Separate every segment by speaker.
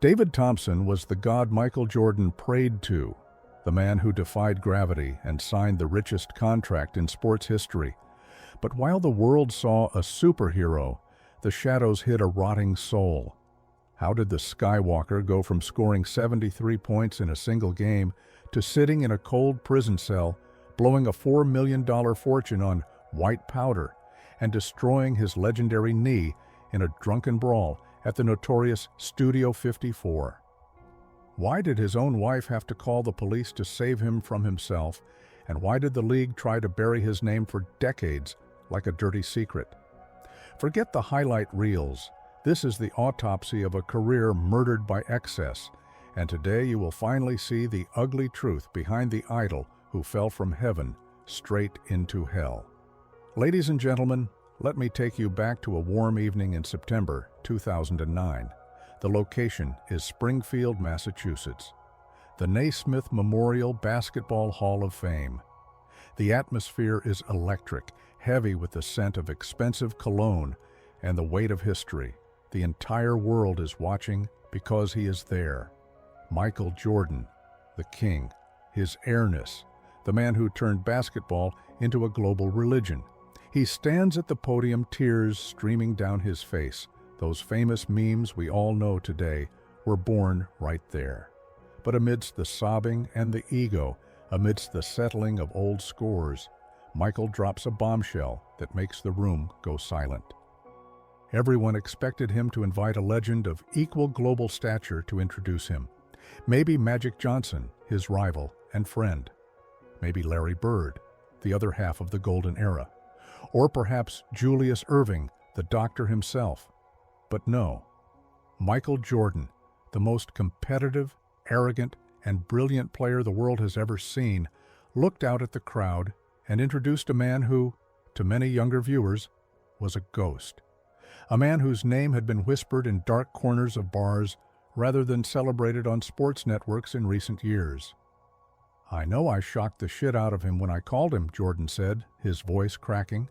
Speaker 1: David Thompson was the god Michael Jordan prayed to, the man who defied gravity and signed the richest contract in sports history. But while the world saw a superhero, the shadows hid a rotting soul. How did the Skywalker go from scoring 73 points in a single game to sitting in a cold prison cell, blowing a $4 million fortune on white powder, and destroying his legendary knee in a drunken brawl at the notorious Studio 54? Why did his own wife have to call the police to save him from himself, and why did the league try to bury his name for decades like a dirty secret? Forget the highlight reels. This is the autopsy of a career murdered by excess, and today you will finally see the ugly truth behind the idol who fell from heaven straight into hell. Ladies and gentlemen, let me take you back to a warm evening in September 2009. The location is Springfield, Massachusetts, the Naismith Memorial Basketball Hall of Fame. The atmosphere is electric, heavy with the scent of expensive cologne and the weight of history. The entire world is watching because he is there. Michael Jordan, the king, his Airness, the man who turned basketball into a global religion. He stands at the podium, tears streaming down his face. Those famous memes we all know today were born right there. But amidst the sobbing and the ego, amidst the settling of old scores, Michael drops a bombshell that makes the room go silent. Everyone expected him to invite a legend of equal global stature to introduce him. Maybe Magic Johnson, his rival and friend. Maybe Larry Bird, the other half of the golden era. Or perhaps Julius Erving, the doctor himself. But no, Michael Jordan, the most competitive, arrogant, and brilliant player the world has ever seen, looked out at the crowd and introduced a man who, to many younger viewers, was a ghost. A man whose name had been whispered in dark corners of bars rather than celebrated on sports networks in recent years. "I know I shocked the shit out of him when I called him," Jordan said, his voice cracking.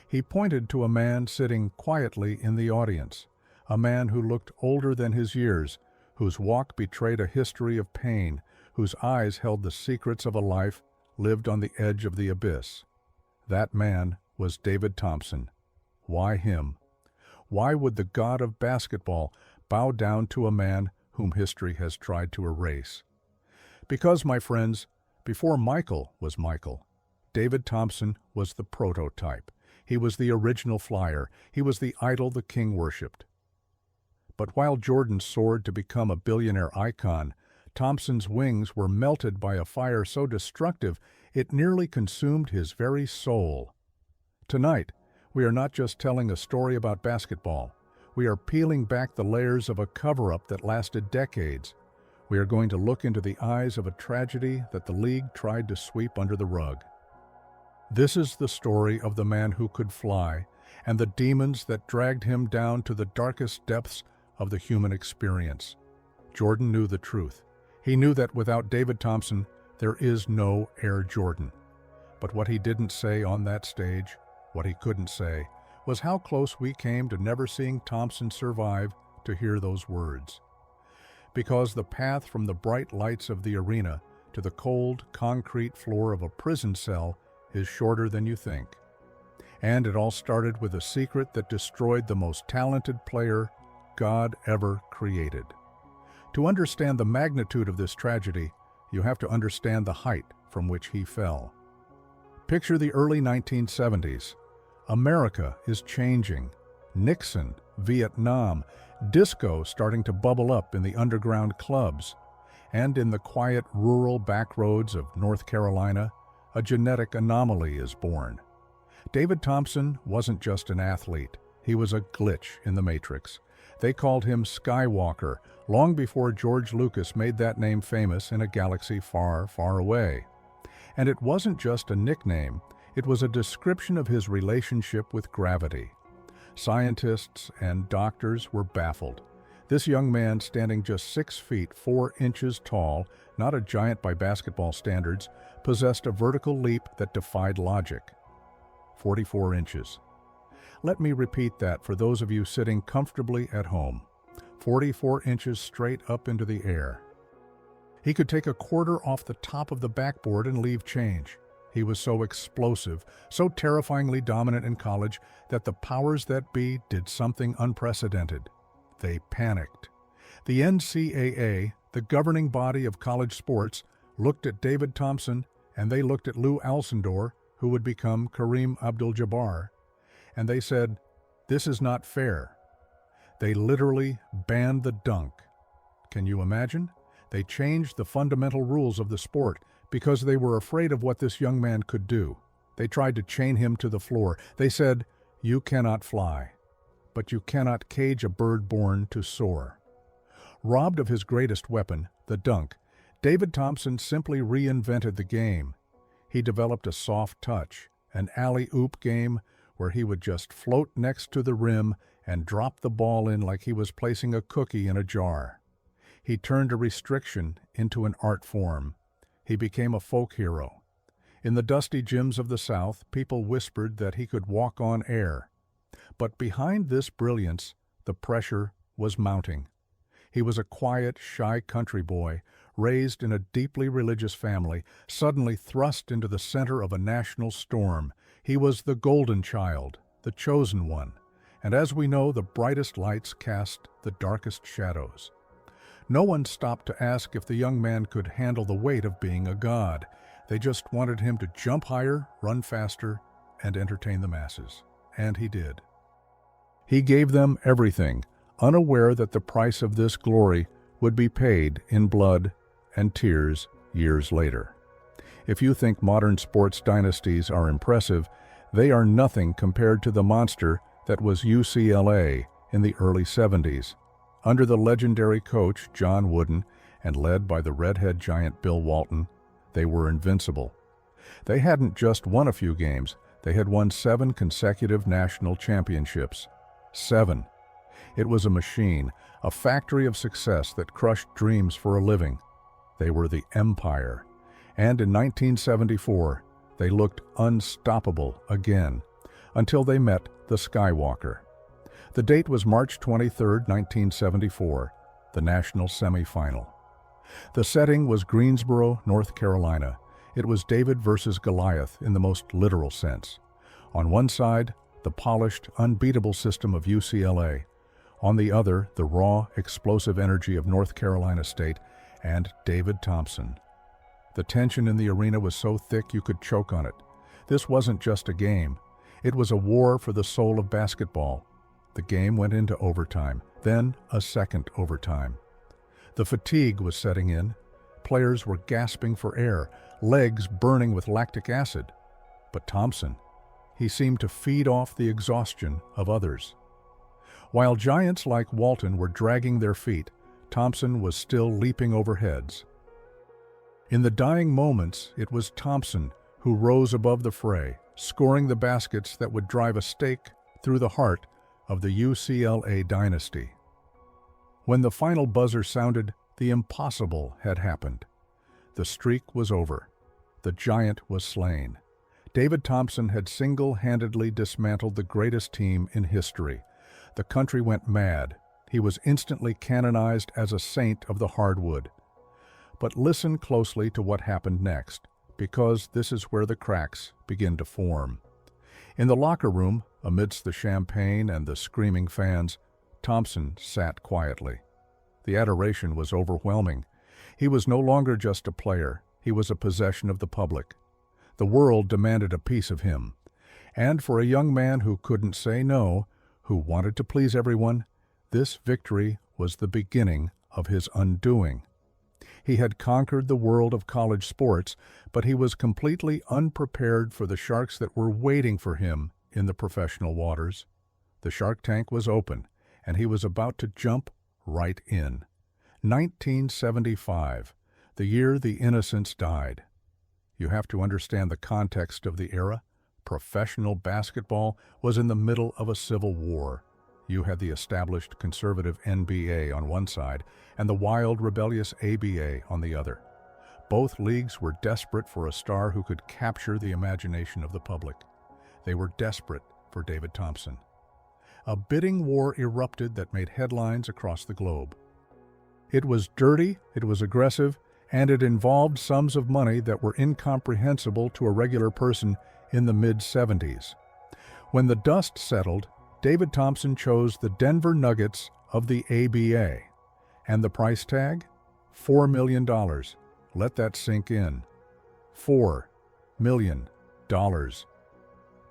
Speaker 1: He pointed to a man sitting quietly in the audience, a man who looked older than his years, whose walk betrayed a history of pain, whose eyes held the secrets of a life lived on the edge of the abyss. That man was David Thompson. Why him? Why would the god of basketball bow down to a man whom history has tried to erase? Because, my friends, before Michael was Michael, David Thompson was the prototype. He was the original flyer. He was the idol the king worshipped. But while Jordan soared to become a billionaire icon, Thompson's wings were melted by a fire so destructive it nearly consumed his very soul. Tonight, we are not just telling a story about basketball. We are peeling back the layers of a cover-up that lasted decades. We are going to look into the eyes of a tragedy that the league tried to sweep under the rug. This is the story of the man who could fly and the demons that dragged him down to the darkest depths of the human experience. Jordan knew the truth. He knew that without David Thompson, there is no Air Jordan. But what he didn't say on that stage, what he couldn't say, was how close we came to never seeing Thompson survive to hear those words. Because the path from the bright lights of the arena to the cold, concrete floor of a prison cell is shorter than you think. And it all started with a secret that destroyed the most talented player God ever created. To understand the magnitude of this tragedy, you have to understand the height from which he fell. Picture the early 1970s. America is changing. Nixon, Vietnam, disco starting to bubble up in the underground clubs. And in the quiet rural backroads of North Carolina, a genetic anomaly is born. David Thompson wasn't just an athlete. He was a glitch in the matrix. They called him Skywalker long before George Lucas made that name famous in a galaxy far, far away. And it wasn't just a nickname. It was a description of his relationship with gravity. Scientists and doctors were baffled. This young man, standing just 6 feet 4 inches tall, not a giant by basketball standards, possessed a vertical leap that defied logic. 44 inches. Let me repeat that for those of you sitting comfortably at home. 44 inches straight up into the air. He could take a quarter off the top of the backboard and leave change. He was so explosive, so terrifyingly dominant in college that the powers that be did something unprecedented. They panicked. The NCAA, the governing body of college sports, looked at David Thompson, and they looked at Lou Alcindor, who would become Kareem Abdul-Jabbar, and they said, "This is not fair." They literally banned the dunk. Can you imagine? They changed the fundamental rules of the sport because they were afraid of what this young man could do. They tried to chain him to the floor. They said, "You cannot fly, but you cannot cage a bird born to soar." Robbed of his greatest weapon, the dunk, David Thompson simply reinvented the game. He developed a soft touch, an alley-oop game where he would just float next to the rim and drop the ball in like he was placing a cookie in a jar. He turned a restriction into an art form. He became a folk hero. In the dusty gyms of the South, people whispered that he could walk on air. But behind this brilliance, the pressure was mounting. He was a quiet, shy country boy, raised in a deeply religious family, suddenly thrust into the center of a national storm. He was the golden child, the chosen one. And as we know, the brightest lights cast the darkest shadows. No one stopped to ask if the young man could handle the weight of being a god. They just wanted him to jump higher, run faster, and entertain the masses. And he did. He gave them everything, unaware that the price of this glory would be paid in blood and tears years later. If you think modern sports dynasties are impressive, they are nothing compared to the monster that was UCLA in the early 70s. Under the legendary coach John Wooden and led by the redhead giant Bill Walton, they were invincible. They hadn't just won a few games, they had won 7 consecutive national championships. 7. It was a machine, a factory of success that crushed dreams for a living. They were the Empire. And in 1974, they looked unstoppable again, until they met the Skywalker. The date was March 23, 1974, the national semifinal. The setting was Greensboro, North Carolina. It was David versus Goliath in the most literal sense. On one side, the polished, unbeatable system of UCLA. On the other, the raw, explosive energy of North Carolina State and David Thompson. The tension in the arena was so thick you could choke on it. This wasn't just a game. It was a war for the soul of basketball. The game went into overtime, then a second overtime. The fatigue was setting in. Players were gasping for air, legs burning with lactic acid. But Thompson, he seemed to feed off the exhaustion of others. While giants like Walton were dragging their feet, Thompson was still leaping over heads. In the dying moments, it was Thompson who rose above the fray, scoring the baskets that would drive a stake through the heart of the UCLA dynasty. When the final buzzer sounded, the impossible had happened. The streak was over. The giant was slain. David Thompson had single-handedly dismantled the greatest team in history. The country went mad. He was instantly canonized as a saint of the hardwood. But listen closely to what happened next, because this is where the cracks begin to form. In the locker room, amidst the champagne and the screaming fans, Thompson sat quietly. The adoration was overwhelming. He was no longer just a player. He was a possession of the public. The world demanded a piece of him. And for a young man who couldn't say no, who wanted to please everyone, this victory was the beginning of his undoing. He had conquered the world of college sports, but he was completely unprepared for the sharks that were waiting for him in the professional waters. The shark tank was open, and he was about to jump right in. 1975, the year the innocents died. You have to understand the context of the era. Professional basketball was in the middle of a civil war. You had the established conservative NBA on one side and the wild, rebellious ABA on the other. Both leagues were desperate for a star who could capture the imagination of the public. They were desperate for David Thompson. A bidding war erupted that made headlines across the globe. It was dirty, it was aggressive, and it involved sums of money that were incomprehensible to a regular person in the mid-70s. When the dust settled, David Thompson chose the Denver Nuggets of the ABA. And the price tag? $4 million. Let that sink in. $4 million.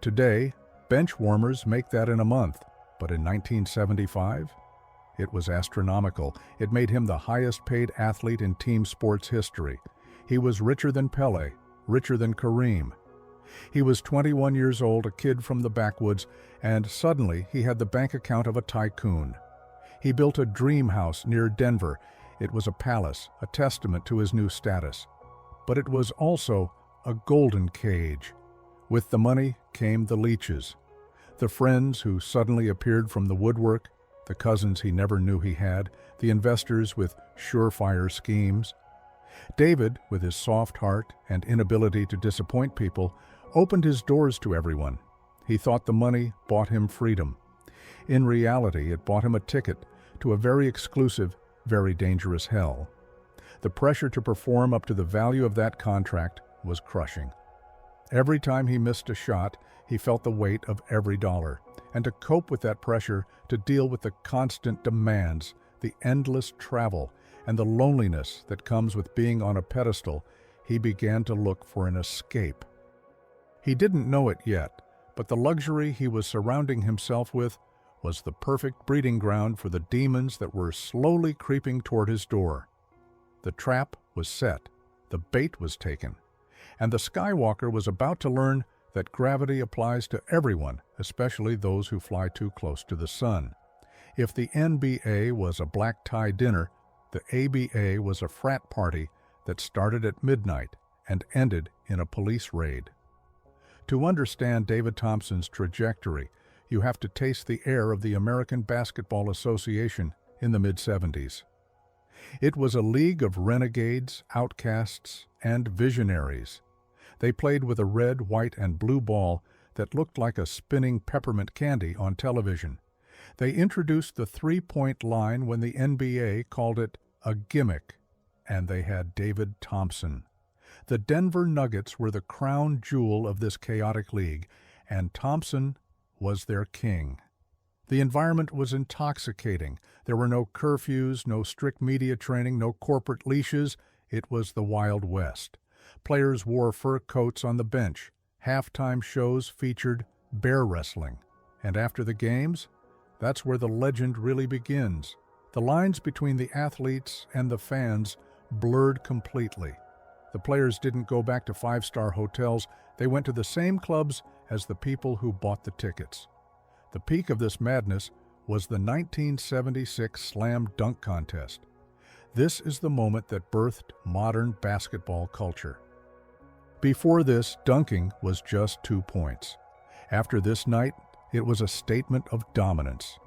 Speaker 1: Today, bench warmers make that in a month, but in 1975, it was astronomical. It made him the highest-paid athlete in team sports history. He was richer than Pele, richer than Kareem. He was 21 years old, a kid from the backwoods, and suddenly he had the bank account of a tycoon. He built a dream house near Denver. It was a palace, a testament to his new status. But it was also a golden cage. With the money came the leeches, the friends who suddenly appeared from the woodwork, the cousins he never knew he had, the investors with surefire schemes. David, with his soft heart and inability to disappoint people, opened his doors to everyone. He thought the money bought him freedom. In reality, it bought him a ticket to a very exclusive, very dangerous hell. The pressure to perform up to the value of that contract was crushing. Every time he missed a shot, he felt the weight of every dollar. And to cope with that pressure, to deal with the constant demands, the endless travel, and the loneliness that comes with being on a pedestal, he began to look for an escape. He didn't know it yet, but the luxury he was surrounding himself with was the perfect breeding ground for the demons that were slowly creeping toward his door. The trap was set, the bait was taken, and the Skywalker was about to learn that gravity applies to everyone, especially those who fly too close to the sun. If the NBA was a black tie dinner, the ABA was a frat party that started at midnight and ended in a police raid. To understand David Thompson's trajectory, you have to taste the air of the American Basketball Association in the mid-70s. It was a league of renegades, outcasts, and visionaries. They played with a red, white, and blue ball that looked like a spinning peppermint candy on television. They introduced the three-point line when the NBA called it a gimmick, and they had David Thompson. The Denver Nuggets were the crown jewel of this chaotic league, and Thompson was their king. The environment was intoxicating. There were no curfews, no strict media training, no corporate leashes. It was the Wild West. Players wore fur coats on the bench. Halftime shows featured bear wrestling. And after the games, that's where the legend really begins. The lines between the athletes and the fans blurred completely. The players didn't go back to five-star hotels. They went to the same clubs as the people who bought the tickets. The peak of this madness was the 1976 Slam Dunk Contest. This is the moment that birthed modern basketball culture. Before this, dunking was just 2 points. After this night, it was a statement of dominance.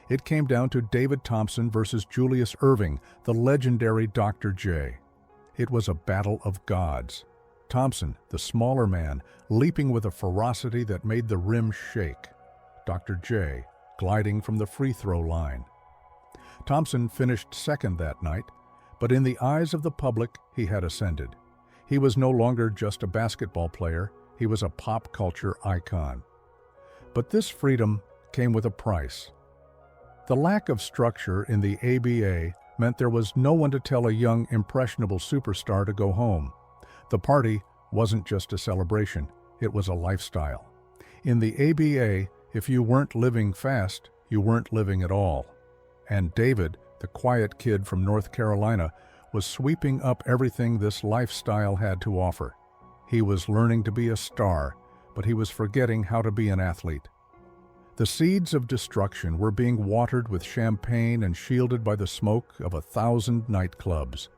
Speaker 1: It came down to David Thompson versus Julius Erving, the legendary Dr. J. It was a battle of gods. Thompson, the smaller man, leaping with a ferocity that made the rim shake. Dr. J, gliding from the free throw line. Thompson finished second that night, but in the eyes of the public, he had ascended. He was no longer just a basketball player, he was a pop culture icon. But this freedom came with a price. The lack of structure in the ABA meant there was no one to tell a young, impressionable superstar to go home. The party wasn't just a celebration, it was a lifestyle. In the ABA, if you weren't living fast, you weren't living at all. And David, the quiet kid from North Carolina, was sweeping up everything this lifestyle had to offer. He was learning to be a star, but he was forgetting how to be an athlete. The seeds of destruction were being watered with champagne and shielded by the smoke of 1,000 nightclubs.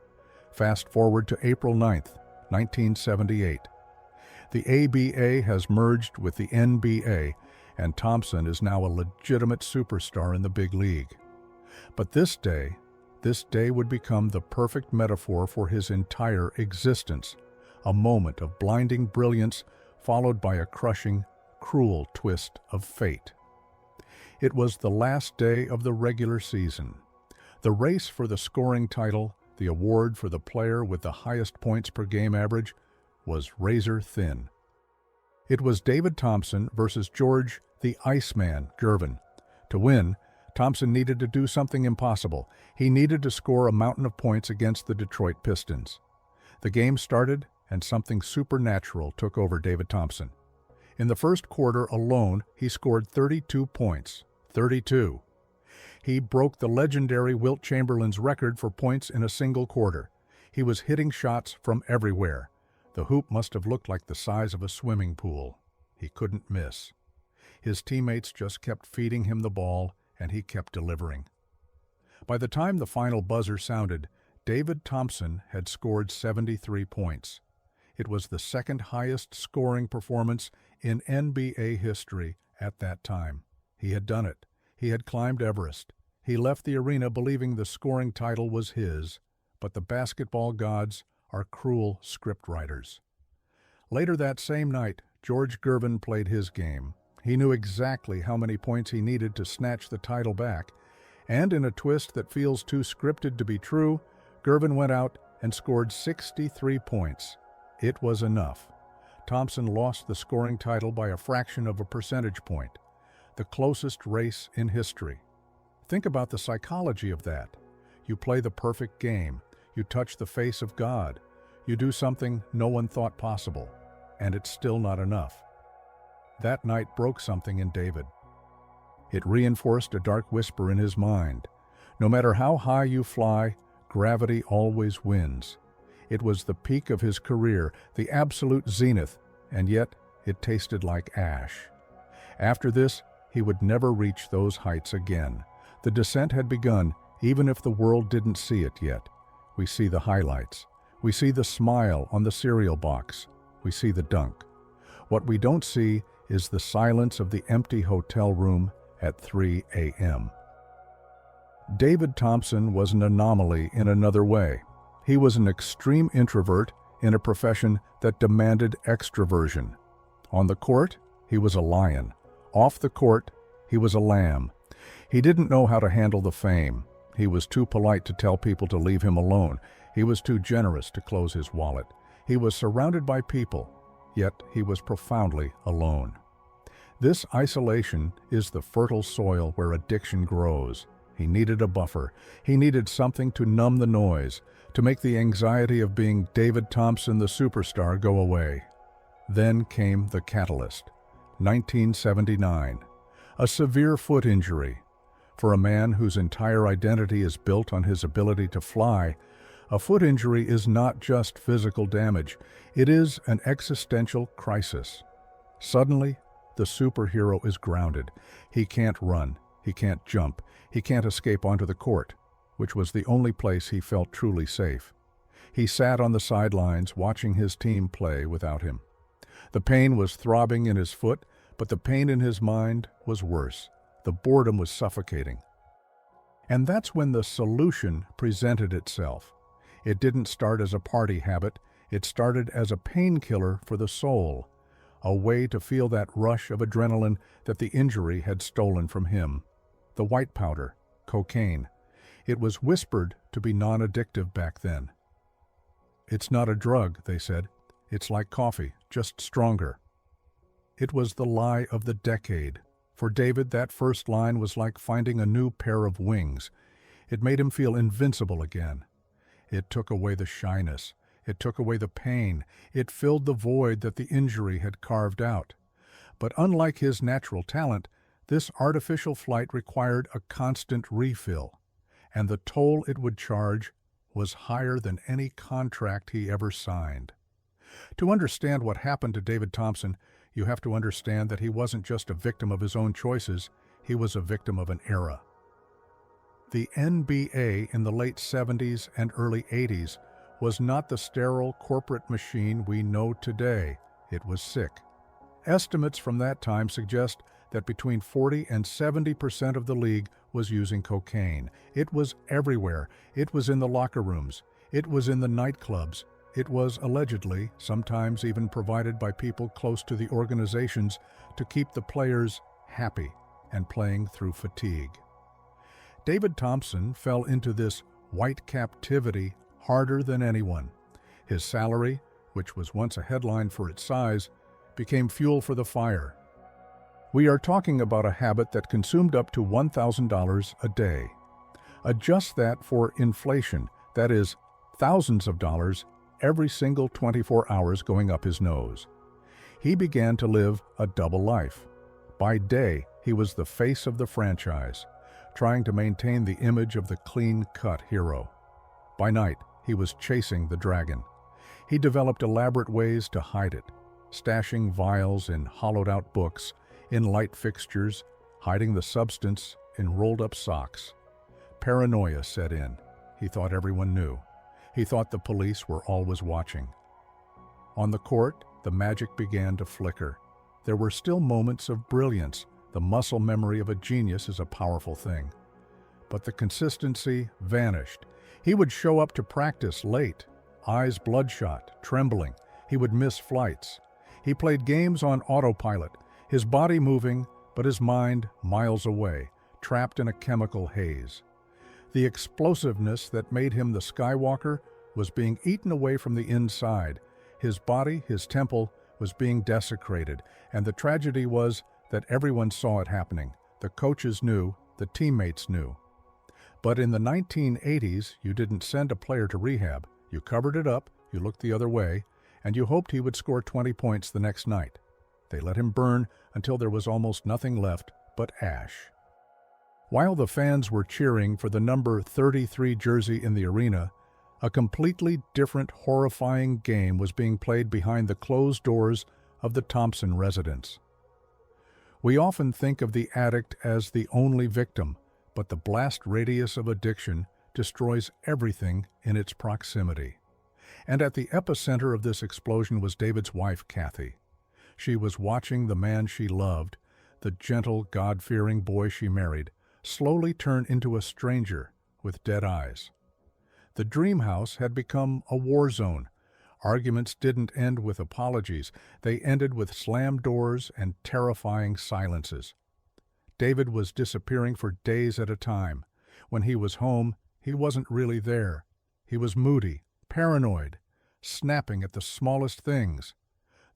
Speaker 1: Fast forward to April 9th, 1978. The ABA has merged with the NBA, and Thompson is now a legitimate superstar in the big league. But this day would become the perfect metaphor for his entire existence, a moment of blinding brilliance followed by a crushing, cruel twist of fate. It was the last day of the regular season. The race for the scoring title, the award for the player with the highest points per game average, was razor thin. It was David Thompson versus George the Iceman Gervin. To win, Thompson needed to do something impossible. He needed to score a mountain of points against the Detroit Pistons. The game started, and something supernatural took over David Thompson. In the first quarter alone, he scored 32 points. 32. He broke the legendary Wilt Chamberlain's record for points in a single quarter. He was hitting shots from everywhere. The hoop must have looked like the size of a swimming pool. He couldn't miss. His teammates just kept feeding him the ball, and he kept delivering. By the time the final buzzer sounded, David Thompson had scored 73 points. It was the second highest scoring performance in NBA history at that time. He had done it. He had climbed Everest. He left the arena believing the scoring title was his, but the basketball gods are cruel scriptwriters. Later that same night, George Gervin played his game. He knew exactly how many points he needed to snatch the title back, and in a twist that feels too scripted to be true, Gervin went out and scored 63 points. It was enough. Thompson lost the scoring title by a fraction of a percentage point, the closest race in history. Think about the psychology of that. You play the perfect game. You touch the face of God. You do something no one thought possible, and it's still not enough. That night broke something in David. It reinforced a dark whisper in his mind. No matter how high you fly, gravity always wins. It was the peak of his career, the absolute zenith, and yet it tasted like ash. After this, he would never reach those heights again. The descent had begun, even if the world didn't see it yet. We see the highlights. We see the smile on the cereal box. We see the dunk. What we don't see is the silence of the empty hotel room at 3 a.m. David Thompson was an anomaly in another way. He was an extreme introvert in a profession that demanded extroversion. On the court, he was a lion. Off the court, he was a lamb. He didn't know how to handle the fame. He was too polite to tell people to leave him alone. He was too generous to close his wallet. He was surrounded by people, yet he was profoundly alone. This isolation is the fertile soil where addiction grows. He needed a buffer. He needed something to numb the noise, to make the anxiety of being David Thompson the superstar go away. Then came the catalyst. 1979. A severe foot injury. For a man whose entire identity is built on his ability to fly, a foot injury is not just physical damage. It is an existential crisis. Suddenly, the superhero is grounded. He can't run. He can't jump. He can't escape onto the court, which was the only place he felt truly safe. He sat on the sidelines watching his team play without him. The pain was throbbing in his foot, but the pain in his mind was worse. The boredom was suffocating. And that's when the solution presented itself. It didn't start as a party habit. It started as a painkiller for the soul, a way to feel that rush of adrenaline that the injury had stolen from him. The white powder, cocaine. It was whispered to be non-addictive back then. It's not a drug, they said. It's like coffee, just stronger. It was the lie of the decade. For David, that first line was like finding a new pair of wings. It made him feel invincible again. It took away the shyness. It took away the pain. It filled the void that the injury had carved out. But unlike his natural talent, this artificial flight required a constant refill, and the toll it would charge was higher than any contract he ever signed. To understand what happened to David Thompson, you have to understand that he wasn't just a victim of his own choices, he was a victim of an era. The NBA in the late 70s and early 80s was not the sterile corporate machine we know today. It was sick. Estimates from that time suggest that between 40 and 70% of the league was using cocaine. It was everywhere. It was in the locker rooms. It was in the nightclubs. It was allegedly, sometimes even provided by people close to the organizations to keep the players happy and playing through fatigue. David Thompson fell into this white captivity harder than anyone. His salary, which was once a headline for its size, became fuel for the fire. We are talking about a habit that consumed up to $1,000 a day. Adjust that for inflation, that is, thousands of dollars every single 24 hours going up his nose. He began to live a double life. By day, he was the face of the franchise, trying to maintain the image of the clean-cut hero. By night, he was chasing the dragon. He developed elaborate ways to hide it, stashing vials in hollowed-out books, in light fixtures, hiding the substance in rolled-up socks. Paranoia set in. He thought everyone knew. He thought the police were always watching. On the court, the magic began to flicker. There were still moments of brilliance. The muscle memory of a genius is a powerful thing. But the consistency vanished. He would show up to practice late, eyes bloodshot, trembling. He would miss flights. He played games on autopilot, his body moving, but his mind miles away, trapped in a chemical haze. The explosiveness that made him the Skywalker was being eaten away from the inside. His body, his temple, was being desecrated, and the tragedy was that everyone saw it happening. The coaches knew, the teammates knew. But in the 1980s, you didn't send a player to rehab. You covered it up, you looked the other way, and you hoped he would score 20 points the next night. They let him burn until there was almost nothing left but ash. While the fans were cheering for the number 33 jersey in the arena, a completely different, horrifying game was being played behind the closed doors of the Thompson residence. We often think of the addict as the only victim, but the blast radius of addiction destroys everything in its proximity. And at the epicenter of this explosion was David's wife, Kathy. She was watching the man she loved, the gentle, God-fearing boy she married, slowly turn into a stranger with dead eyes. The dream house had become a war zone. Arguments didn't end with apologies. They ended with slammed doors and terrifying silences. David was disappearing for days at a time. When he was home, he wasn't really there. He was moody, paranoid, snapping at the smallest things.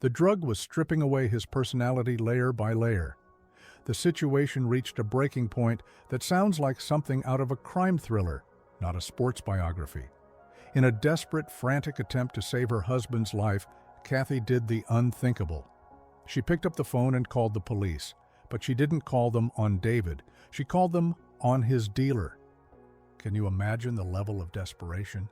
Speaker 1: The drug was stripping away his personality layer by layer. The situation reached a breaking point that sounds like something out of a crime thriller, not a sports biography. In a desperate, frantic attempt to save her husband's life, Kathy did the unthinkable. She picked up the phone and called the police, but she didn't call them on David. She called them on his dealer. Can you imagine the level of desperation?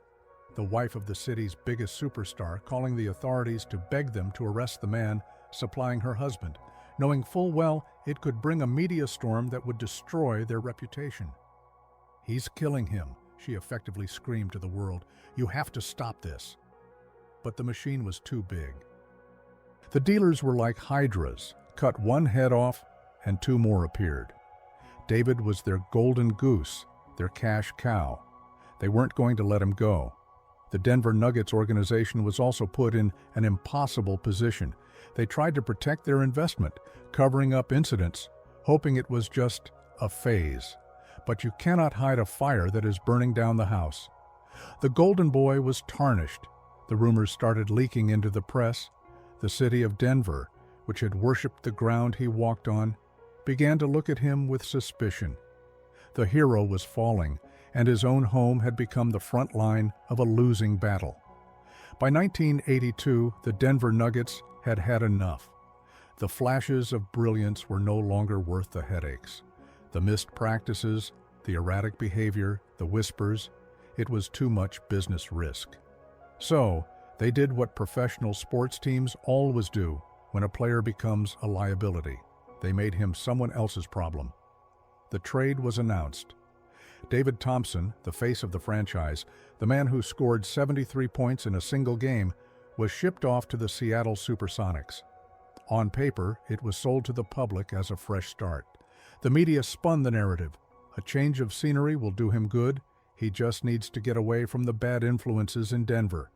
Speaker 1: The wife of the city's biggest superstar calling the authorities to beg them to arrest the man supplying her husband, knowing full well it could bring a media storm that would destroy their reputation. "He's killing him," she effectively screamed to the world. "You have to stop this." But the machine was too big. The dealers were like hydras, cut one head off and two more appeared. David was their golden goose, their cash cow. They weren't going to let him go. The Denver Nuggets organization was also put in an impossible position. They tried to protect their investment, covering up incidents, hoping it was just a phase. But you cannot hide a fire that is burning down the house. The Golden Boy was tarnished. The rumors started leaking into the press. The city of Denver, which had worshipped the ground he walked on, began to look at him with suspicion. The hero was falling, and his own home had become the front line of a losing battle. By 1982, the Denver Nuggets had had enough. The flashes of brilliance were no longer worth the headaches. The missed practices, the erratic behavior, the whispers, it was too much business risk. So, they did what professional sports teams always do when a player becomes a liability. They made him someone else's problem. The trade was announced. David Thompson, the face of the franchise, the man who scored 73 points in a single game, was shipped off to the Seattle Supersonics. On paper, it was sold to the public as a fresh start. The media spun the narrative. A change of scenery will do him good. He just needs to get away from the bad influences in Denver.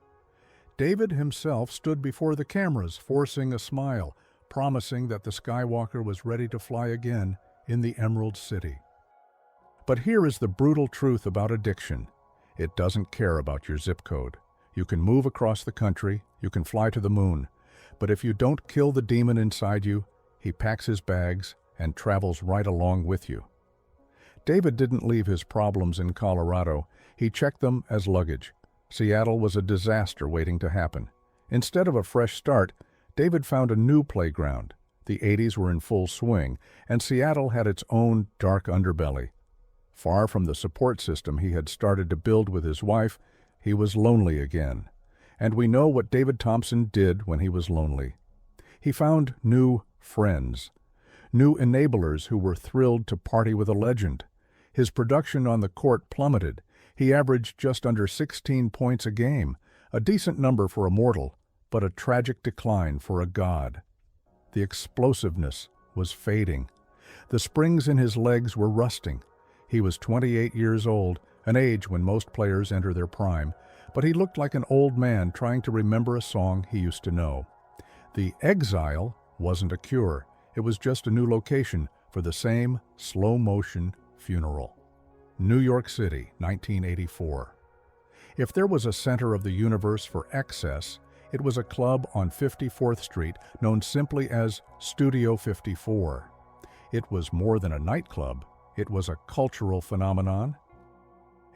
Speaker 1: David himself stood before the cameras, forcing a smile, promising that the Skywalker was ready to fly again in the Emerald City. But here is the brutal truth about addiction. It doesn't care about your zip code. You can move across the country, you can fly to the moon, but if you don't kill the demon inside you, he packs his bags and travels right along with you. David didn't leave his problems in Colorado. He checked them as luggage. Seattle was a disaster waiting to happen. Instead of a fresh start, David found a new playground. The 80s were in full swing, and Seattle had its own dark underbelly. Far from the support system he had started to build with his wife, he was lonely again. And we know what David Thompson did when he was lonely. He found new friends, new enablers who were thrilled to party with a legend. His production on the court plummeted. He averaged just under 16 points a game, a decent number for a mortal, but a tragic decline for a god. The explosiveness was fading. The springs in his legs were rusting. He was 28 years old, an age when most players enter their prime, but he looked like an old man trying to remember a song he used to know. The Exile wasn't a cure. It was just a new location for the same slow-motion funeral. New York City, 1984. If there was a center of the universe for excess, it was a club on 54th Street known simply as Studio 54. It was more than a nightclub. It was a cultural phenomenon.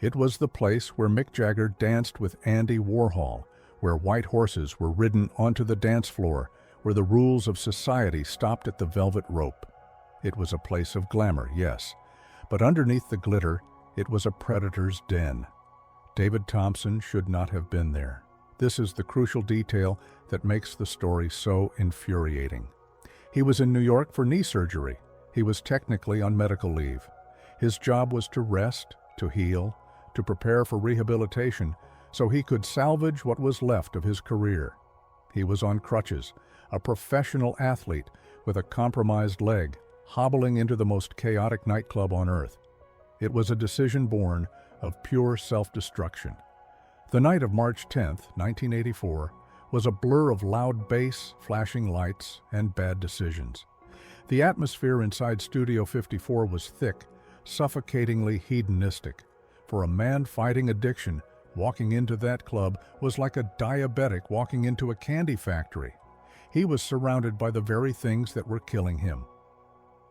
Speaker 1: It was the place where Mick Jagger danced with Andy Warhol, where white horses were ridden onto the dance floor, where the rules of society stopped at the velvet rope. It was a place of glamour, yes, but underneath the glitter, it was a predator's den. David Thompson should not have been there. This is the crucial detail that makes the story so infuriating. He was in New York for knee surgery. He was technically on medical leave. His job was to rest, to heal, to prepare for rehabilitation, so he could salvage what was left of his career. He was on crutches, a professional athlete with a compromised leg, hobbling into the most chaotic nightclub on earth. It was a decision born of pure self-destruction. The night of March 10, 1984, was a blur of loud bass, flashing lights, and bad decisions. The atmosphere inside Studio 54 was thick, suffocatingly hedonistic. For a man fighting addiction, walking into that club was like a diabetic walking into a candy factory. He was surrounded by the very things that were killing him.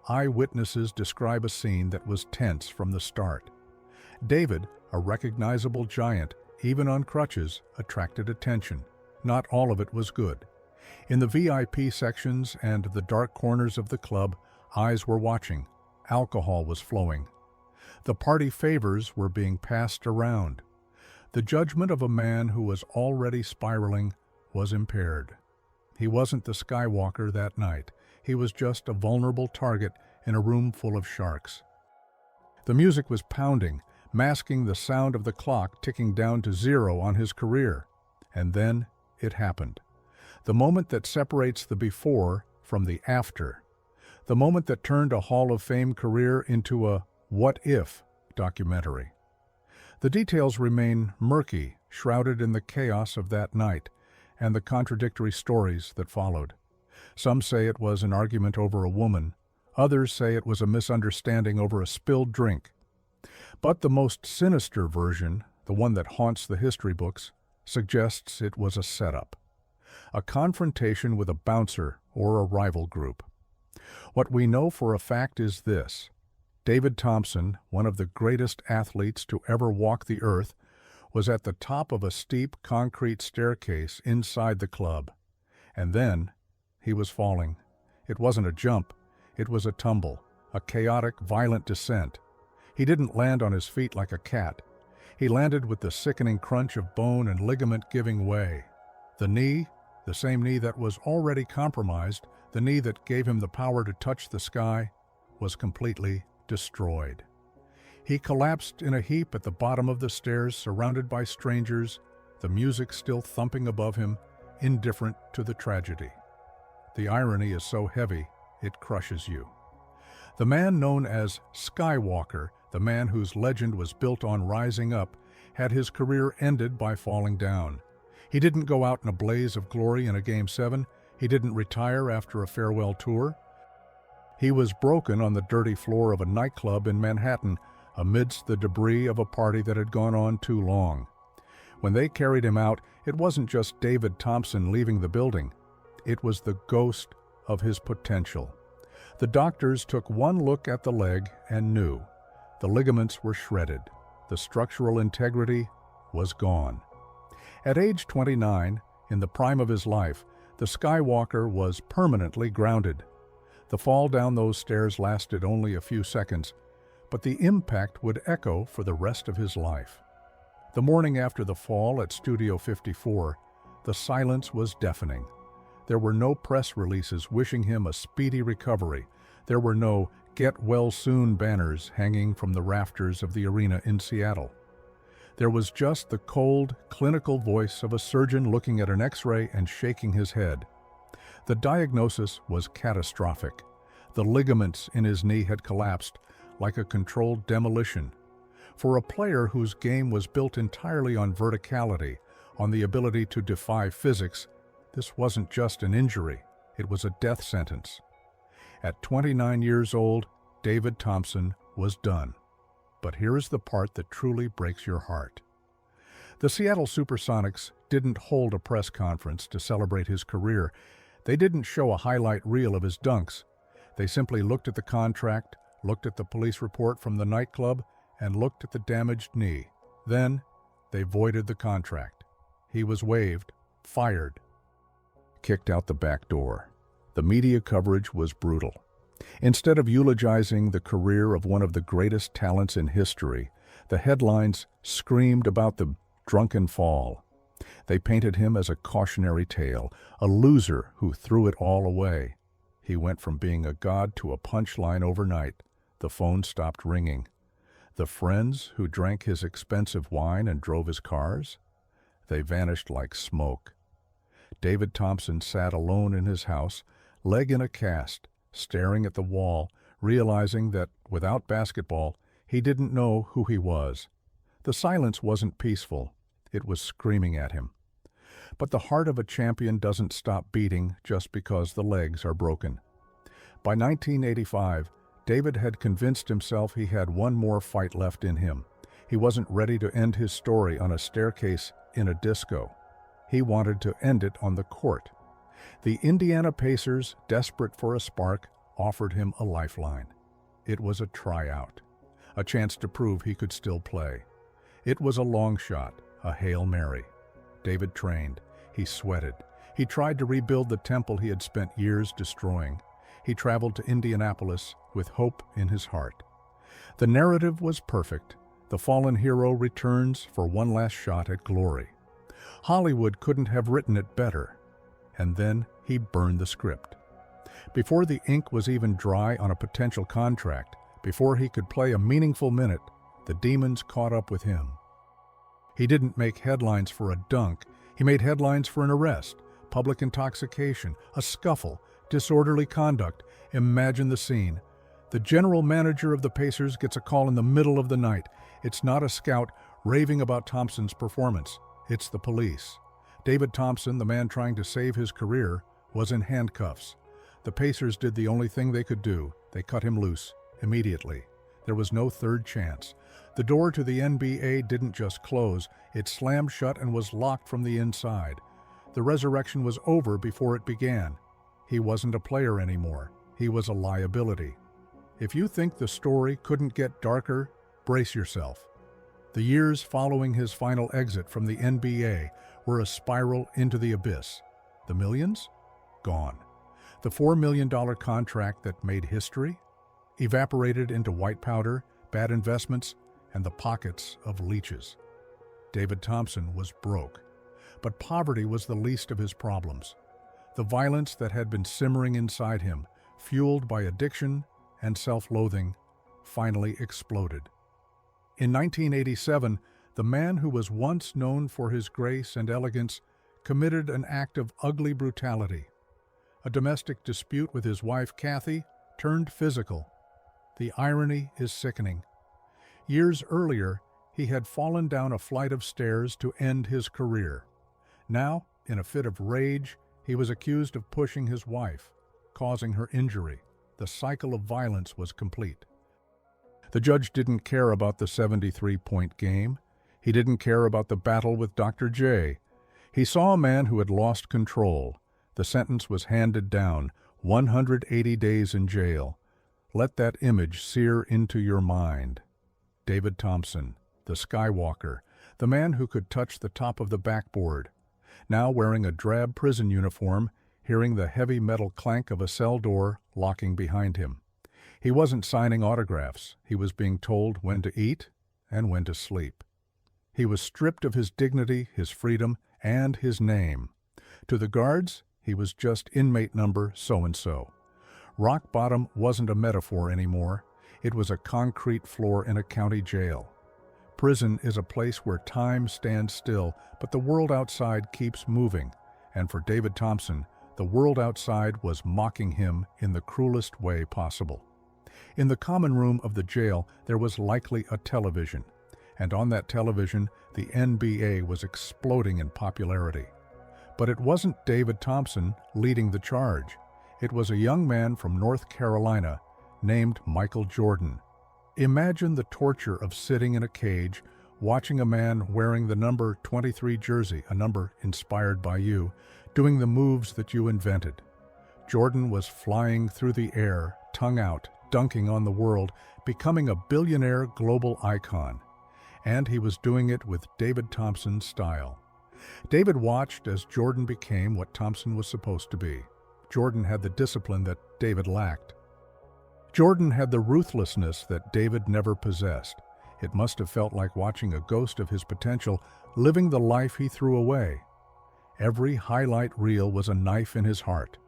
Speaker 1: Eyewitnesses describe a scene that was tense from the start. David, a recognizable giant, even on crutches, attracted attention. Not all of it was good. In the VIP sections and the dark corners of the club, eyes were watching. Alcohol was flowing. The party favors were being passed around. The judgment of a man who was already spiraling was impaired. He wasn't the Skywalker that night. He was just a vulnerable target in a room full of sharks. The music was pounding, masking the sound of the clock ticking down to zero on his career. And then it happened. The moment that separates the before from the after. The moment that turned a Hall of Fame career into a "What If" documentary. The details remain murky, shrouded in the chaos of that night and the contradictory stories that followed. Some say it was an argument over a woman. Others say it was a misunderstanding over a spilled drink. But the most sinister version, the one that haunts the history books, suggests it was a setup. A confrontation with a bouncer or a rival group. What we know for a fact is this. David Thompson, one of the greatest athletes to ever walk the earth, was at the top of a steep concrete staircase inside the club. And then he was falling. It wasn't a jump. It was a tumble, a chaotic, violent descent. He didn't land on his feet like a cat. He landed with the sickening crunch of bone and ligament giving way. The knee, the same knee that was already compromised, the knee that gave him the power to touch the sky, was completely destroyed. He collapsed in a heap at the bottom of the stairs, surrounded by strangers, the music still thumping above him, indifferent to the tragedy. The irony is so heavy, it crushes you. The man known as Skywalker, the man whose legend was built on rising up, had his career ended by falling down. He didn't go out in a blaze of glory in a Game 7. He didn't retire after a farewell tour. He was broken on the dirty floor of a nightclub in Manhattan amidst the debris of a party that had gone on too long. When they carried him out, it wasn't just David Thompson leaving the building. It was the ghost of his potential. The doctors took one look at the leg and knew. The ligaments were shredded. The structural integrity was gone. At age 29, in the prime of his life, the Skywalker was permanently grounded. The fall down those stairs lasted only a few seconds, but the impact would echo for the rest of his life. The morning after the fall at Studio 54, the silence was deafening. There were no press releases wishing him a speedy recovery. There were no "Get well soon" banners hanging from the rafters of the arena in Seattle. There was just the cold, clinical voice of a surgeon looking at an X-ray and shaking his head. The diagnosis was catastrophic. The ligaments in his knee had collapsed like a controlled demolition. For a player whose game was built entirely on verticality, on the ability to defy physics, this wasn't just an injury, it was a death sentence. At 29 years old, David Thompson was done. But here is the part that truly breaks your heart. The Seattle Supersonics didn't hold a press conference to celebrate his career. They didn't show a highlight reel of his dunks. They simply looked at the contract, looked at the police report from the nightclub, and looked at the damaged knee. Then, they voided the contract. He was waived, fired, kicked out the back door. The media coverage was brutal. Instead of eulogizing the career of one of the greatest talents in history, the headlines screamed about the drunken fall. They painted him as a cautionary tale, a loser who threw it all away. He went from being a god to a punchline overnight. The phone stopped ringing. The friends who drank his expensive wine and drove his cars? They vanished like smoke. David Thompson sat alone in his house, leg in a cast, staring at the wall, realizing that, without basketball, he didn't know who he was. The silence wasn't peaceful. It was screaming at him. But the heart of a champion doesn't stop beating just because the legs are broken. By 1985, David had convinced himself he had one more fight left in him. He wasn't ready to end his story on a staircase in a disco. He wanted to end it on the court. The Indiana Pacers, desperate for a spark, offered him a lifeline. It was a tryout, a chance to prove he could still play. It was a long shot, a Hail Mary. David trained. He sweated. He tried to rebuild the temple he had spent years destroying. He traveled to Indianapolis with hope in his heart. The narrative was perfect. The fallen hero returns for one last shot at glory. Hollywood couldn't have written it better. And then he burned the script. Before the ink was even dry on a potential contract, before he could play a meaningful minute, the demons caught up with him. He didn't make headlines for a dunk. He made headlines for an arrest, public intoxication, a scuffle, disorderly conduct. Imagine the scene. The general manager of the Pacers gets a call in the middle of the night. It's not a scout raving about Thompson's performance. It's the police. David Thompson, the man trying to save his career, was in handcuffs. The Pacers did the only thing they could do. They cut him loose, immediately. There was no third chance. The door to the NBA didn't just close, it slammed shut and was locked from the inside. The resurrection was over before it began. He wasn't a player anymore. He was a liability. If you think the story couldn't get darker, brace yourself. The years following his final exit from the NBA were a spiral into the abyss. The millions? Gone. The $4 million contract that made history? Evaporated into white powder, bad investments, and the pockets of leeches. David Thompson was broke, but poverty was the least of his problems. The violence that had been simmering inside him, fueled by addiction and self-loathing, finally exploded. In 1987, the man who was once known for his grace and elegance committed an act of ugly brutality. A domestic dispute with his wife, Kathy, turned physical. The irony is sickening. Years earlier, he had fallen down a flight of stairs to end his career. Now, in a fit of rage, he was accused of pushing his wife, causing her injury. The cycle of violence was complete. The judge didn't care about the 73-point game. He didn't care about the battle with Dr. J. He saw a man who had lost control. The sentence was handed down, 180 days in jail. Let that image sear into your mind. David Thompson, the Skywalker, the man who could touch the top of the backboard, now wearing a drab prison uniform, hearing the heavy metal clank of a cell door locking behind him. He wasn't signing autographs. He was being told when to eat and when to sleep. He was stripped of his dignity, his freedom, and his name. To the guards, he was just inmate number so-and-so. Rock bottom wasn't a metaphor anymore. It was a concrete floor in a county jail. Prison is a place where time stands still, but the world outside keeps moving. And for David Thompson, the world outside was mocking him in the cruelest way possible. In the common room of the jail, there was likely a television. And on that television, the NBA was exploding in popularity. But it wasn't David Thompson leading the charge. It was a young man from North Carolina named Michael Jordan. Imagine the torture of sitting in a cage, watching a man wearing the number 23 jersey, a number inspired by you, doing the moves that you invented. Jordan was flying through the air, tongue out, dunking on the world, becoming a billionaire global icon. And he was doing it with David Thompson's style. David watched as Jordan became what Thompson was supposed to be. Jordan had the discipline that David lacked. Jordan had the ruthlessness that David never possessed. It must have felt like watching a ghost of his potential living the life he threw away. Every highlight reel was a knife in his heart.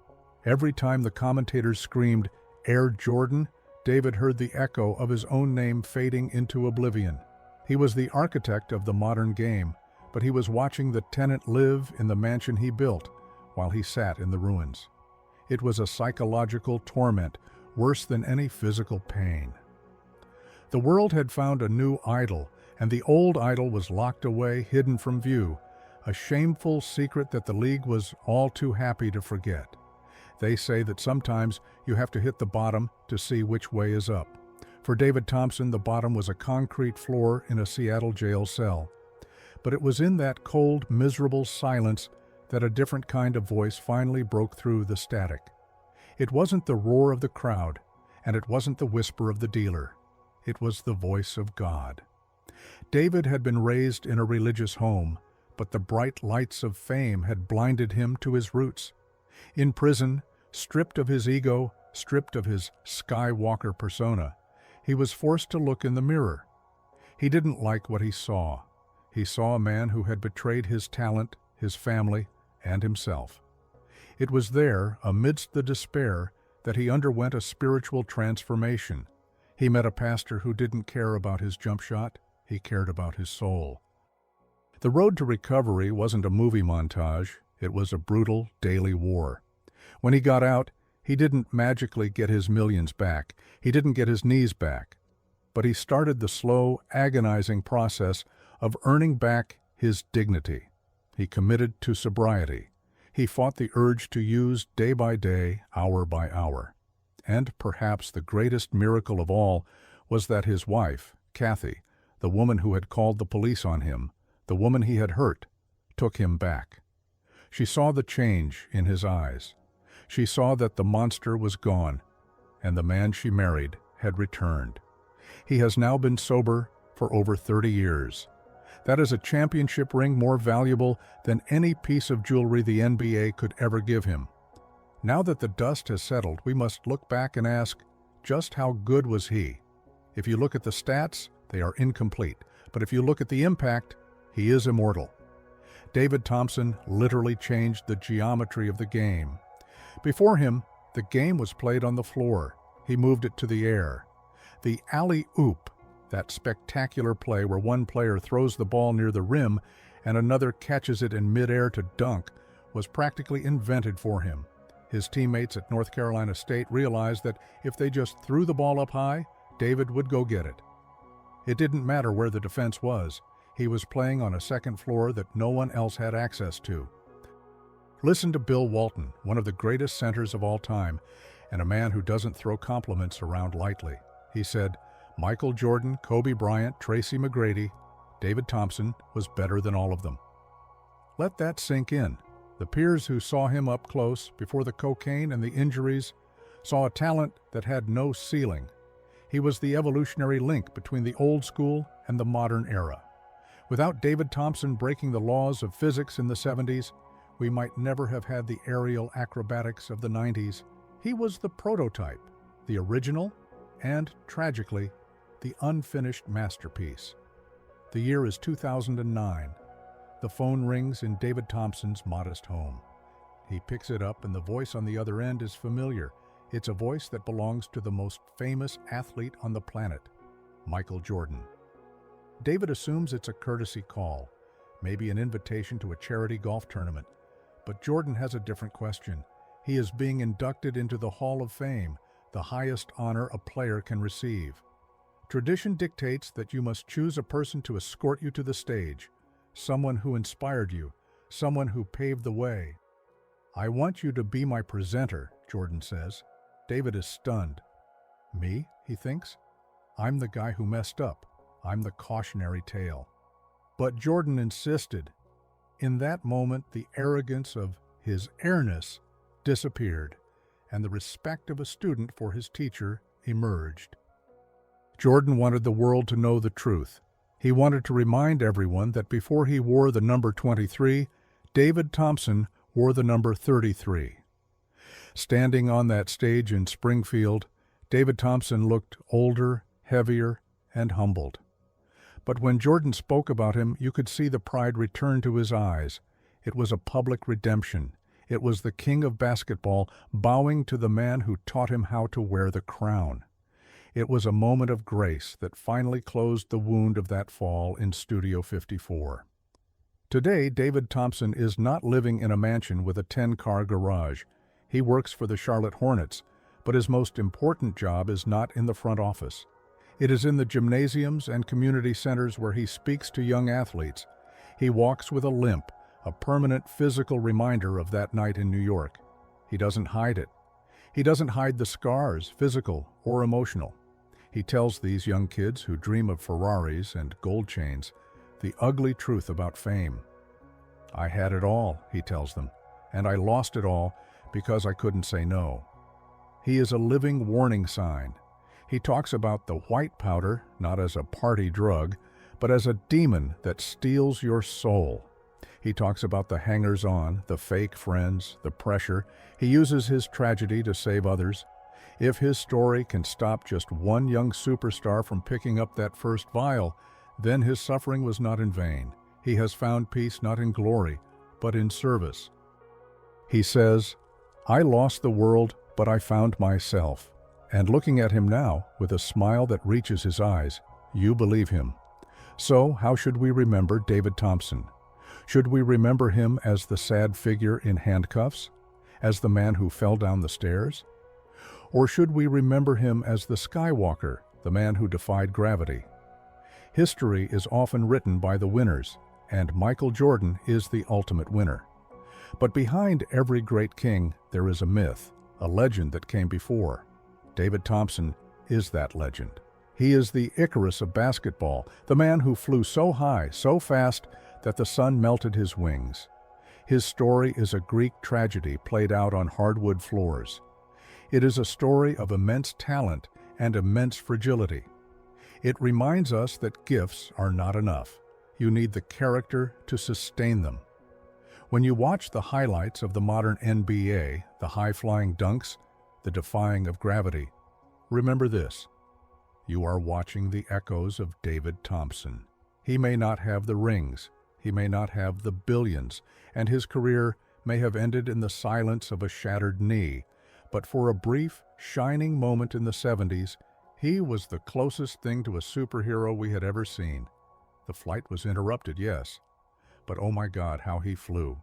Speaker 1: Every time the commentators screamed, "Air Jordan," David heard the echo of his own name fading into oblivion. He was the architect of the modern game, but he was watching the tenant live in the mansion he built while he sat in the ruins. It was a psychological torment, worse than any physical pain. The world had found a new idol, and the old idol was locked away, hidden from view, a shameful secret that the league was all too happy to forget. They say that sometimes you have to hit the bottom to see which way is up. For David Thompson, the bottom was a concrete floor in a Seattle jail cell. But it was in that cold, miserable silence that a different kind of voice finally broke through the static. It wasn't the roar of the crowd, and it wasn't the whisper of the dealer. It was the voice of God. David had been raised in a religious home, but the bright lights of fame had blinded him to his roots. In prison, stripped of his ego, stripped of his Skywalker persona, he was forced to look in the mirror. He didn't like what he saw. He saw a man who had betrayed his talent, his family, and himself. It was there, amidst the despair, that he underwent a spiritual transformation. He met a pastor who didn't care about his jump shot. He cared about his soul. The road to recovery wasn't a movie montage. It was a brutal daily war. When he got out, he didn't magically get his millions back. He didn't get his knees back. But he started the slow, agonizing process of earning back his dignity. He committed to sobriety. He fought the urge to use day by day, hour by hour. And perhaps the greatest miracle of all was that his wife, Kathy, the woman who had called the police on him, the woman he had hurt, took him back. She saw the change in his eyes. She saw that the monster was gone, and the man she married had returned. He has now been sober for over 30 years. That is a championship ring more valuable than any piece of jewelry the NBA could ever give him. Now that the dust has settled, we must look back and ask, just how good was he? If you look at the stats, they are incomplete. But if you look at the impact, he is immortal. David Thompson literally changed the geometry of the game. Before him, the game was played on the floor. He moved it to the air. The alley-oop, that spectacular play where one player throws the ball near the rim and another catches it in midair to dunk, was practically invented for him. His teammates at North Carolina State realized that if they just threw the ball up high, David would go get it. It didn't matter where the defense was. He was playing on a second floor that no one else had access to. Listen to Bill Walton, one of the greatest centers of all time, and a man who doesn't throw compliments around lightly. He said, Michael Jordan, Kobe Bryant, Tracy McGrady, David Thompson was better than all of them. Let that sink in. The peers who saw him up close before the cocaine and the injuries saw a talent that had no ceiling. He was the evolutionary link between the old school and the modern era. Without David Thompson breaking the laws of physics in the 70s, we might never have had the aerial acrobatics of the 90s. He was the prototype, the original, and, tragically, the unfinished masterpiece. The year is 2009. The phone rings in David Thompson's modest home. He picks it up and the voice on the other end is familiar. It's a voice that belongs to the most famous athlete on the planet, Michael Jordan. David assumes it's a courtesy call, maybe an invitation to a charity golf tournament. But Jordan has a different question. He is being inducted into the Hall of Fame, the highest honor a player can receive. Tradition dictates that you must choose a person to escort you to the stage, someone who inspired you, someone who paved the way. I want you to be my presenter, Jordan says. David is stunned. Me, he thinks. I'm the guy who messed up. I'm the cautionary tale. But Jordan insisted. In that moment, the arrogance of his Airness disappeared, and the respect of a student for his teacher emerged. Jordan wanted the world to know the truth. He wanted to remind everyone that before he wore the number 23, David Thompson wore the number 33. Standing on that stage in Springfield, David Thompson looked older, heavier, and humbled. But when Jordan spoke about him, you could see the pride return to his eyes. It was a public redemption. It was the king of basketball bowing to the man who taught him how to wear the crown. It was a moment of grace that finally closed the wound of that fall in Studio 54. Today, David Thompson is not living in a mansion with a 10-car garage. He works for the Charlotte Hornets, but his most important job is not in the front office. It is in the gymnasiums and community centers where he speaks to young athletes. He walks with a limp, a permanent physical reminder of that night in New York. He doesn't hide it. He doesn't hide the scars, physical or emotional. He tells these young kids who dream of Ferraris and gold chains the ugly truth about fame. I had it all, he tells them, and I lost it all because I couldn't say no. He is a living warning sign. He talks about the white powder, not as a party drug, but as a demon that steals your soul. He talks about the hangers-on, the fake friends, the pressure. He uses his tragedy to save others. If his story can stop just one young superstar from picking up that first vial, then his suffering was not in vain. He has found peace not in glory, but in service. He says, I lost the world, but I found myself. And looking at him now, with a smile that reaches his eyes, you believe him. So, how should we remember David Thompson? Should we remember him as the sad figure in handcuffs? As the man who fell down the stairs? Or should we remember him as the Skywalker, the man who defied gravity? History is often written by the winners, and Michael Jordan is the ultimate winner. But behind every great king, there is a myth, a legend that came before. David Thompson is that legend. He is the Icarus of basketball, the man who flew so high, so fast, that the sun melted his wings. His story is a Greek tragedy played out on hardwood floors. It is a story of immense talent and immense fragility. It reminds us that gifts are not enough. You need the character to sustain them. When you watch the highlights of the modern NBA, the high-flying dunks, the defying of gravity, remember this. You are watching the echoes of David Thompson. He may not have the rings, he may not have the billions, and his career may have ended in the silence of a shattered knee, but for a brief, shining moment in the 70s, he was the closest thing to a superhero we had ever seen. The flight was interrupted, yes, but oh my God, how he flew.